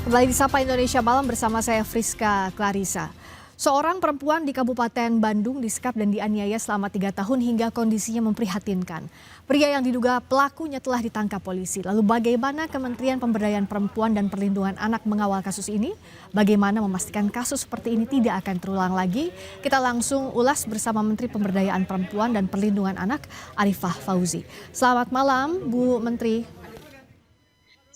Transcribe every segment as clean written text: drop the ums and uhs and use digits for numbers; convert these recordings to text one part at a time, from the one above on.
Kembali di Sapa Indonesia Malam bersama saya Friska Clarissa. Seorang perempuan di Kabupaten Bandung disekap dan dianiaya selama 3 tahun hingga kondisinya memprihatinkan. Pria yang diduga pelakunya telah ditangkap polisi. Lalu bagaimana Kementerian Pemberdayaan Perempuan dan Perlindungan Anak mengawal kasus ini? Bagaimana memastikan kasus seperti ini tidak akan terulang lagi? Kita langsung ulas bersama Menteri Pemberdayaan Perempuan dan Perlindungan Anak, Arifah Fauzi. Selamat malam, Bu Menteri.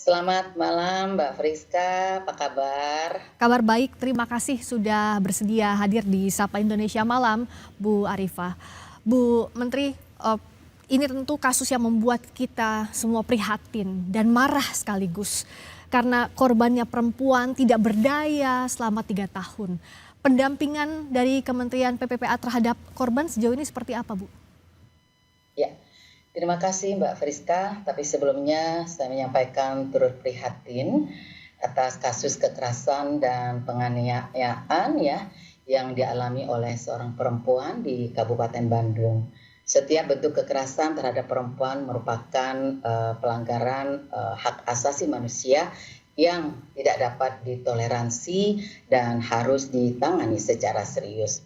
Selamat malam Mbak Friska, apa kabar? Kabar baik, terima kasih sudah bersedia hadir di Sapa Indonesia Malam, Bu Arifah. Bu Menteri, ini tentu kasus yang membuat kita semua prihatin dan marah sekaligus. Karena korbannya perempuan tidak berdaya selama 3 tahun. Pendampingan dari Kementerian PPPA terhadap korban sejauh ini seperti apa, Bu? Ya, terima kasih Mbak Friska, tapi sebelumnya saya menyampaikan turut prihatin atas kasus kekerasan dan penganiayaan yang dialami oleh seorang perempuan di Kabupaten Bandung. Setiap bentuk kekerasan terhadap perempuan merupakan pelanggaran hak asasi manusia yang tidak dapat ditoleransi dan harus ditangani secara serius.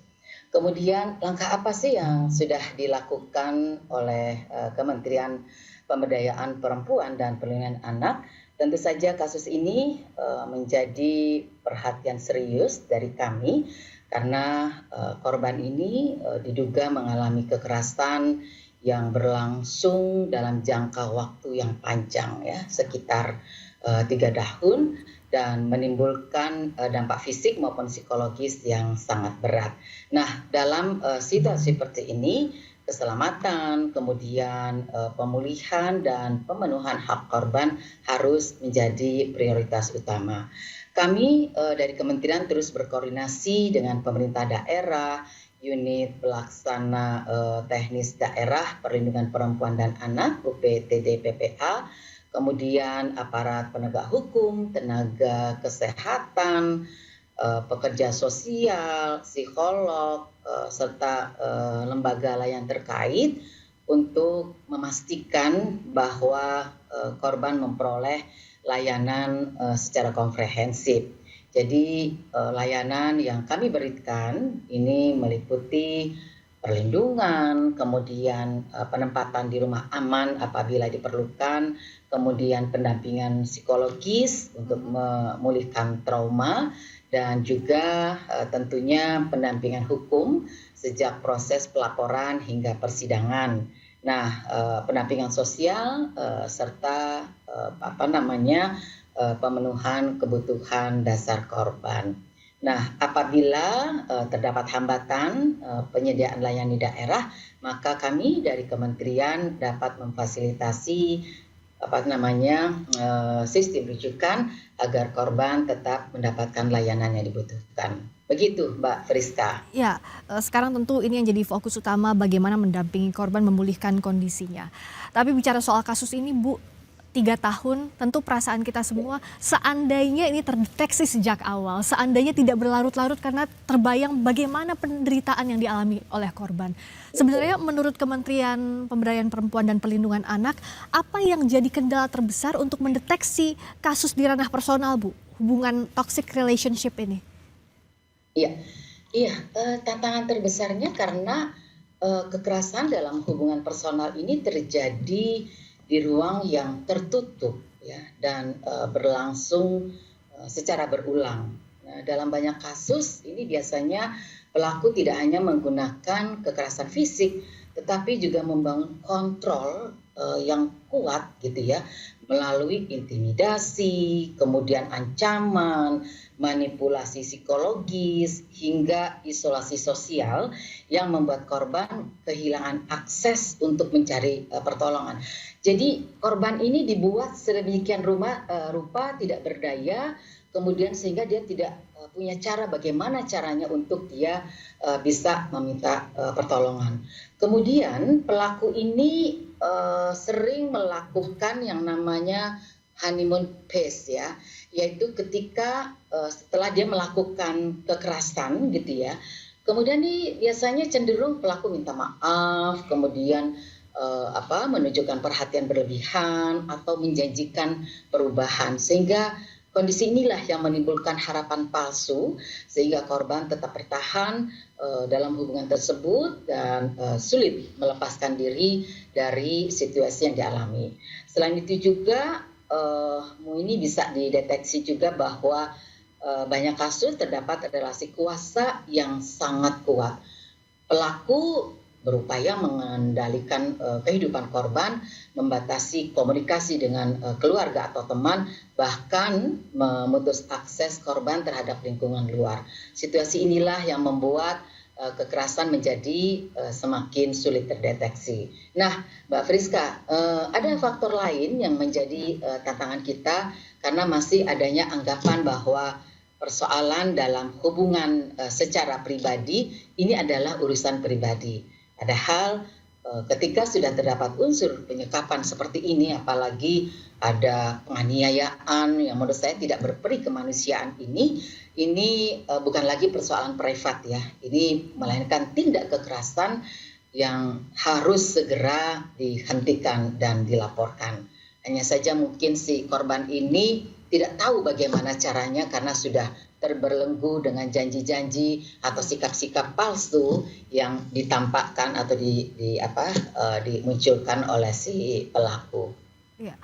Kemudian langkah apa sih yang sudah dilakukan oleh Kementerian Pemberdayaan Perempuan dan Perlindungan Anak? Tentu saja kasus ini menjadi perhatian serius dari kami karena korban ini diduga mengalami kekerasan yang berlangsung dalam jangka waktu yang panjang sekitar 3 tahun. Dan menimbulkan dampak fisik maupun psikologis yang sangat berat. Nah, dalam situasi seperti ini, keselamatan, kemudian pemulihan dan pemenuhan hak korban harus menjadi prioritas utama. Kami dari Kementerian terus berkoordinasi dengan pemerintah daerah, unit pelaksana teknis daerah perlindungan perempuan dan anak (UPTD PPA), kemudian aparat penegak hukum, tenaga kesehatan, pekerja sosial, psikolog, serta lembaga layan terkait untuk memastikan bahwa korban memperoleh layanan secara komprehensif. Jadi layanan yang kami berikan ini meliputi perlindungan, kemudian penempatan di rumah aman apabila diperlukan, kemudian pendampingan psikologis untuk memulihkan trauma, dan juga tentunya pendampingan hukum sejak proses pelaporan hingga persidangan. Nah, pendampingan sosial serta pemenuhan kebutuhan dasar korban. Nah, apabila terdapat hambatan penyediaan layanan di daerah, maka kami dari kementerian dapat memfasilitasi sistem rujukan agar korban tetap mendapatkan layanan yang dibutuhkan. Begitu, Mbak Friska. Ya, sekarang tentu ini yang jadi fokus utama bagaimana mendampingi korban memulihkan kondisinya. Tapi bicara soal kasus ini, Bu, 3 tahun, tentu perasaan kita semua seandainya ini terdeteksi sejak awal, seandainya tidak berlarut-larut karena terbayang bagaimana penderitaan yang dialami oleh korban. Sebenarnya menurut Kementerian Pemberdayaan Perempuan dan Perlindungan Anak, apa yang jadi kendala terbesar untuk mendeteksi kasus di ranah personal, Bu? Hubungan toxic relationship ini? Iya, tantangan terbesarnya karena kekerasan dalam hubungan personal ini terjadi di ruang yang tertutup dan berlangsung secara berulang. Nah, dalam banyak kasus ini biasanya pelaku tidak hanya menggunakan kekerasan fisik, tetapi juga membangun kontrol yang kuat melalui intimidasi, kemudian ancaman, manipulasi psikologis, hingga isolasi sosial yang membuat korban kehilangan akses untuk mencari pertolongan. Jadi korban ini dibuat sedemikian rupa tidak berdaya, kemudian sehingga dia tidak punya cara bagaimana caranya untuk dia bisa meminta pertolongan. Kemudian pelaku ini sering melakukan yang namanya honeymoon phase yaitu ketika setelah dia melakukan kekerasan kemudian nih biasanya cenderung pelaku minta maaf, kemudian menunjukkan perhatian berlebihan atau menjanjikan perubahan, sehingga kondisi inilah yang menimbulkan harapan palsu sehingga korban tetap bertahan dalam hubungan tersebut dan sulit melepaskan diri dari situasi yang dialami. Selain itu juga ini bisa dideteksi juga bahwa banyak kasus terdapat relasi kuasa yang sangat kuat. Pelaku berupaya mengendalikan kehidupan korban, membatasi komunikasi dengan keluarga atau teman, bahkan memutus akses korban terhadap lingkungan luar. Situasi inilah yang membuat kekerasan menjadi semakin sulit terdeteksi. Nah, Mbak Friska, ada faktor lain yang menjadi tantangan kita karena masih adanya anggapan bahwa persoalan dalam hubungan secara pribadi ini adalah urusan pribadi. Padahal ketika sudah terdapat unsur penyekapan seperti ini, apalagi ada penganiayaan yang menurut saya tidak berperi kemanusiaan ini bukan lagi persoalan privat ya, ini melainkan tindak kekerasan yang harus segera dihentikan dan dilaporkan. Hanya saja mungkin si korban ini tidak tahu bagaimana caranya karena sudah terbelenggu dengan janji-janji atau sikap-sikap palsu yang ditampakkan atau dimunculkan oleh si pelaku. Ya.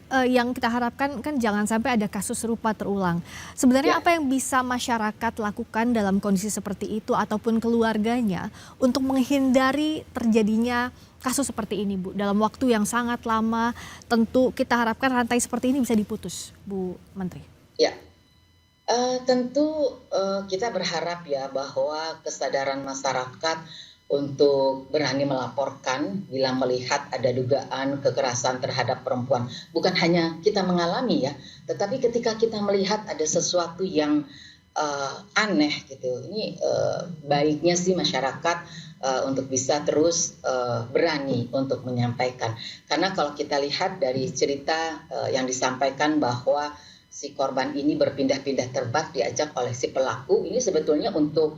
Yang kita harapkan kan jangan sampai ada kasus serupa terulang. Sebenarnya apa yang bisa masyarakat lakukan dalam kondisi seperti itu ataupun keluarganya untuk menghindari terjadinya kasus seperti ini, Bu? Dalam waktu yang sangat lama, tentu kita harapkan rantai seperti ini bisa diputus, Bu Menteri. Ya. Tentu kita berharap ya bahwa kesadaran masyarakat untuk berani melaporkan bila melihat ada dugaan kekerasan terhadap perempuan. Bukan hanya kita mengalami ya, tetapi ketika kita melihat ada sesuatu yang aneh gitu. Ini baiknya sih masyarakat untuk bisa terus berani untuk menyampaikan. Karena kalau kita lihat dari cerita yang disampaikan bahwa si korban ini berpindah-pindah tempat diajak oleh si pelaku, ini sebetulnya untuk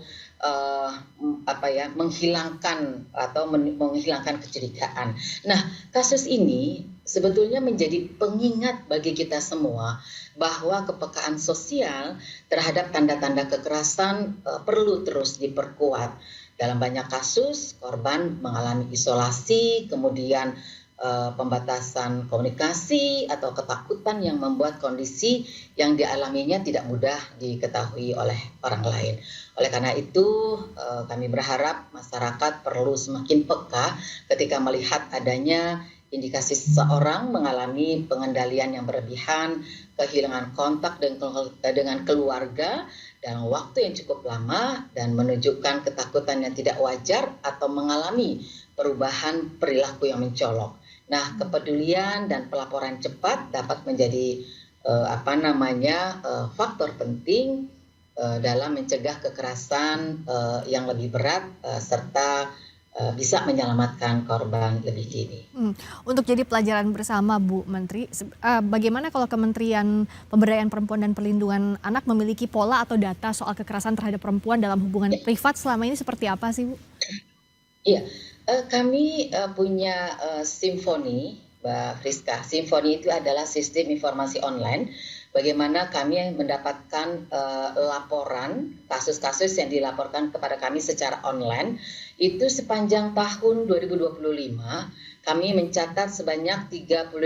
menghilangkan atau menghilangkan kecurigaan. Nah, kasus ini sebetulnya menjadi pengingat bagi kita semua bahwa kepekaan sosial terhadap tanda-tanda kekerasan perlu terus diperkuat. Dalam banyak kasus korban mengalami isolasi, kemudian pembatasan komunikasi atau ketakutan yang membuat kondisi yang dialaminya tidak mudah diketahui oleh orang lain. Oleh karena itu kami berharap masyarakat perlu semakin peka ketika melihat adanya indikasi seseorang mengalami pengendalian yang berlebihan, kehilangan kontak dengan keluarga dalam waktu yang cukup lama dan menunjukkan ketakutan yang tidak wajar atau mengalami perubahan perilaku yang mencolok. Nah, kepedulian dan pelaporan cepat dapat menjadi faktor penting dalam mencegah kekerasan yang lebih berat serta bisa menyelamatkan korban lebih dini. Untuk jadi pelajaran bersama, Bu Menteri, bagaimana kalau Kementerian Pemberdayaan Perempuan dan Perlindungan Anak memiliki pola atau data soal kekerasan terhadap perempuan dalam hubungan privat selama ini seperti apa sih, Bu? Iya. Kami punya Simfoni, Mbak Friska. Simfoni itu adalah sistem informasi online. Bagaimana kami mendapatkan laporan kasus-kasus yang dilaporkan kepada kami secara online. Itu sepanjang tahun 2025 kami mencatat sebanyak 35.020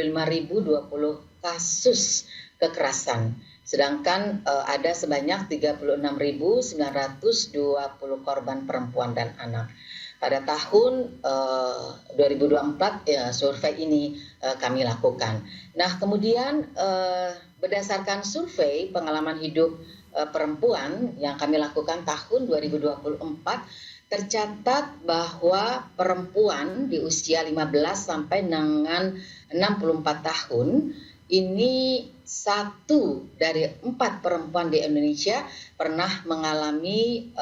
kasus kekerasan. Sedangkan ada sebanyak 36.920 korban perempuan dan anak. Pada tahun 2024 survei ini kami lakukan. Nah, kemudian berdasarkan survei pengalaman hidup perempuan yang kami lakukan tahun 2024, tercatat bahwa perempuan di usia 15 sampai dengan 64 tahun ini 1 dari 4 perempuan di Indonesia pernah mengalami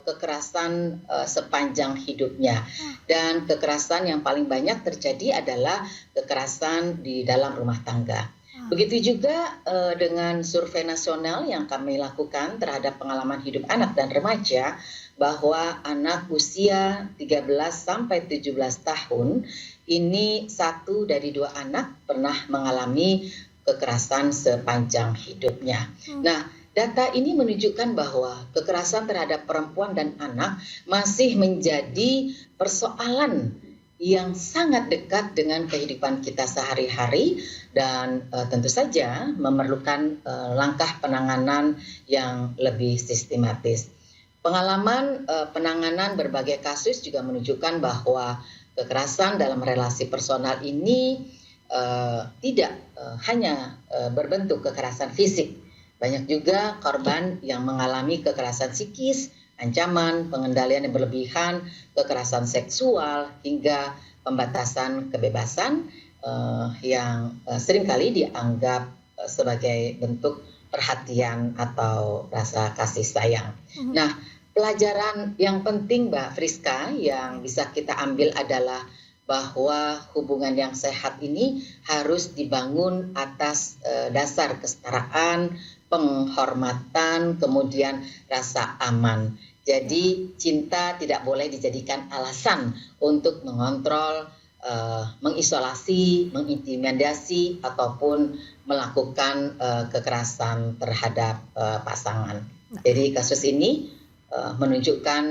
kekerasan sepanjang hidupnya. Dan kekerasan yang paling banyak terjadi adalah kekerasan di dalam rumah tangga. Begitu juga dengan survei nasional yang kami lakukan terhadap pengalaman hidup anak dan remaja, bahwa anak usia 13 sampai 17 tahun ini 1 dari 2 anak pernah mengalami kekerasan sepanjang hidupnya. Nah, data ini menunjukkan bahwa kekerasan terhadap perempuan dan anak masih menjadi persoalan yang sangat dekat dengan kehidupan kita sehari-hari dan tentu saja memerlukan langkah penanganan yang lebih sistematis. Pengalaman penanganan berbagai kasus juga menunjukkan bahwa kekerasan dalam relasi personal ini tidak hanya berbentuk kekerasan fisik. Banyak juga korban yang mengalami kekerasan psikis, ancaman, pengendalian yang berlebihan, kekerasan seksual, hingga pembatasan kebebasan yang seringkali dianggap sebagai bentuk perhatian atau rasa kasih sayang. Nah, pelajaran yang penting Mbak Friska yang bisa kita ambil adalah bahwa hubungan yang sehat ini harus dibangun atas dasar kesetaraan, penghormatan, kemudian rasa aman. Jadi cinta tidak boleh dijadikan alasan untuk mengontrol, mengisolasi, mengintimidasi, ataupun melakukan kekerasan terhadap pasangan. Jadi kasus ini menunjukkan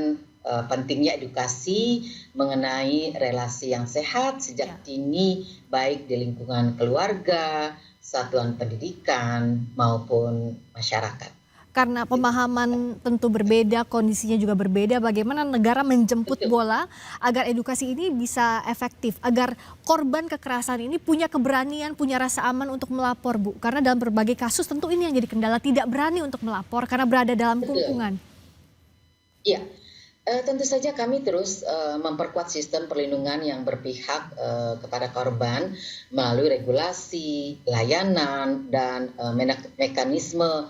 pentingnya edukasi mengenai relasi yang sehat sejak dini, baik di lingkungan keluarga, satuan pendidikan, maupun masyarakat. Karena pemahaman tentu berbeda, kondisinya juga berbeda, bagaimana negara menjemput bola agar edukasi ini bisa efektif, agar korban kekerasan ini punya keberanian, punya rasa aman untuk melapor, Bu. Karena dalam berbagai kasus tentu ini yang jadi kendala, tidak berani untuk melapor karena berada dalam kungkungan. Iya, tentu saja kami terus memperkuat sistem perlindungan yang berpihak kepada korban melalui regulasi, layanan, dan mekanisme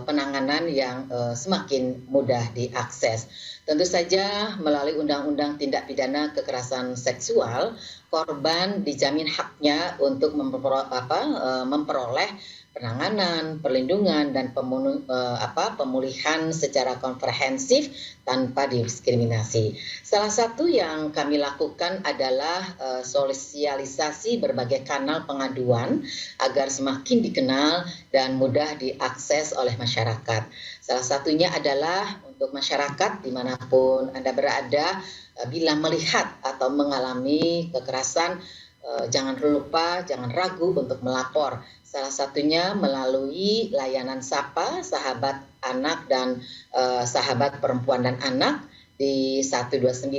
penanganan yang semakin mudah diakses. Tentu saja melalui Undang-Undang Tindak Pidana Kekerasan Seksual, korban dijamin haknya untuk memperoleh penanganan, perlindungan, dan pemulihan secara komprehensif tanpa diskriminasi. Salah satu yang kami lakukan adalah sosialisasi berbagai kanal pengaduan agar semakin dikenal dan mudah diakses oleh masyarakat. Salah satunya adalah untuk masyarakat dimanapun Anda berada, bila melihat atau mengalami kekerasan, jangan lupa, jangan ragu untuk melapor. Salah satunya melalui layanan SAPA, Sahabat Anak dan Sahabat Perempuan dan Anak di 129,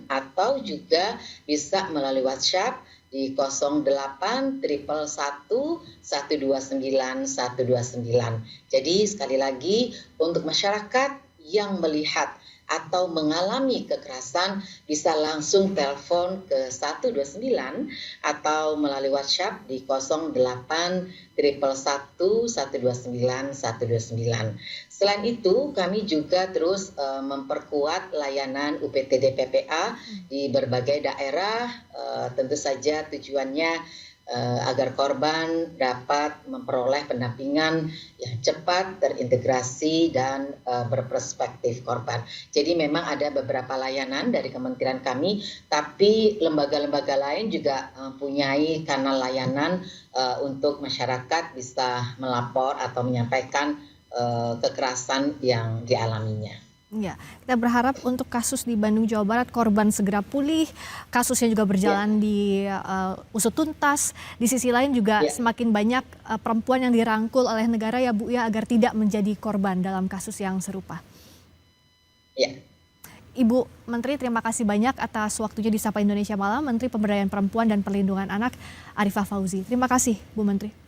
atau juga bisa melalui WhatsApp di 08 111 129 129. Jadi sekali lagi untuk masyarakat yang melihat atau mengalami kekerasan bisa langsung telepon ke 129 atau melalui WhatsApp di 08 111 129 129. Selain itu, kami juga terus memperkuat layanan UPTD PPA di berbagai daerah, tentu saja tujuannya agar korban dapat memperoleh pendampingan yang cepat, terintegrasi, dan berperspektif korban. Jadi memang ada beberapa layanan dari kementerian kami, tapi lembaga-lembaga lain juga mempunyai kanal layanan untuk masyarakat bisa melapor atau menyampaikan kekerasan yang dialaminya. Ya, kita berharap untuk kasus di Bandung, Jawa Barat, korban segera pulih, kasusnya juga berjalan usut tuntas. Di sisi lain juga semakin banyak perempuan yang dirangkul oleh negara ya Bu ya, agar tidak menjadi korban dalam kasus yang serupa. Ya. Ibu Menteri, terima kasih banyak atas waktunya di Sapa Indonesia Malam. Menteri Pemberdayaan Perempuan dan Perlindungan Anak Arifah Fauzi. Terima kasih Bu Menteri.